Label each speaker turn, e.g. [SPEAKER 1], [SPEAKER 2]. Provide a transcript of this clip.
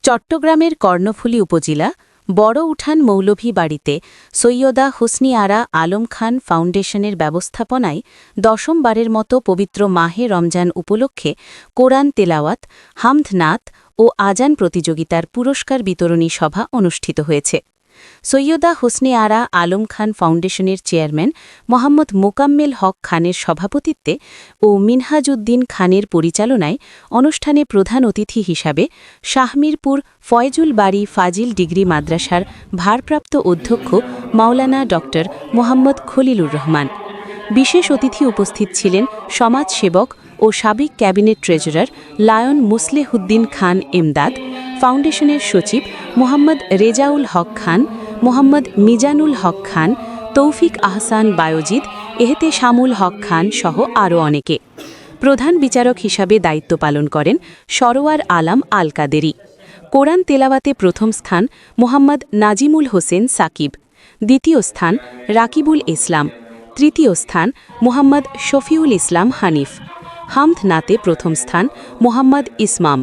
[SPEAKER 1] চট্টগ্রামের কর্ণফুলী উপজেলা বড় উঠান মৌলভী বাড়িতে সৈয়দা হোসনি আরা আলম খান ফাউন্ডেশনের ব্যবস্থাপনায় দশমবারের মতো পবিত্র মাহে রমজান উপলক্ষে কোরআন তেলাওয়াত, হামদ নাত ও আজান প্রতিযোগিতার পুরস্কার বিতরণী সভা অনুষ্ঠিত হয়েছে। সৈয়দা হোসনে আরা আলম খান ফাউন্ডেশনের চেয়ারম্যান মোহাম্মদ মোকাম্মেল হক খানের সভাপতিত্বে ও মিনহাজউদ্দিন খানের পরিচালনায় অনুষ্ঠানে প্রধান অতিথি হিসাবে শাহমীরপুর ফয়জুল বাড়ি ফাজিল ডিগ্রি মাদ্রাসার ভারপ্রাপ্ত অধ্যক্ষ মাওলানা ড মোহাম্মদ খলিলুর রহমান। বিশেষ অতিথি উপস্থিত ছিলেন সমাজসেবক ও সাবেক ক্যাবিনেট ট্রেজারার লায়ন মুসলেহুদ্দিন খান এমদাদ, ফাউন্ডেশনের সচিব মোহাম্মদ রেজাউল হক খান, মোহাম্মদ মিজানুল হক খান, তৌফিক আহসান বায়োজিদ, এহতেশামুল হক খান সহ আরও অনেকে। প্রধান বিচারক হিসাবে দায়িত্ব পালন করেন সরোয়ার আলাম আল কাদেরি। কোরআন তেলাওয়াতে প্রথম স্থান মোহাম্মদ নাজিমুল হোসেন সাকিব, দ্বিতীয় স্থান রাকিবুল ইসলাম, তৃতীয় স্থান মোহাম্মদ শফিউল ইসলাম হানিফ, হামদ নাতে প্রথম স্থান মোহাম্মদ ইসমাম।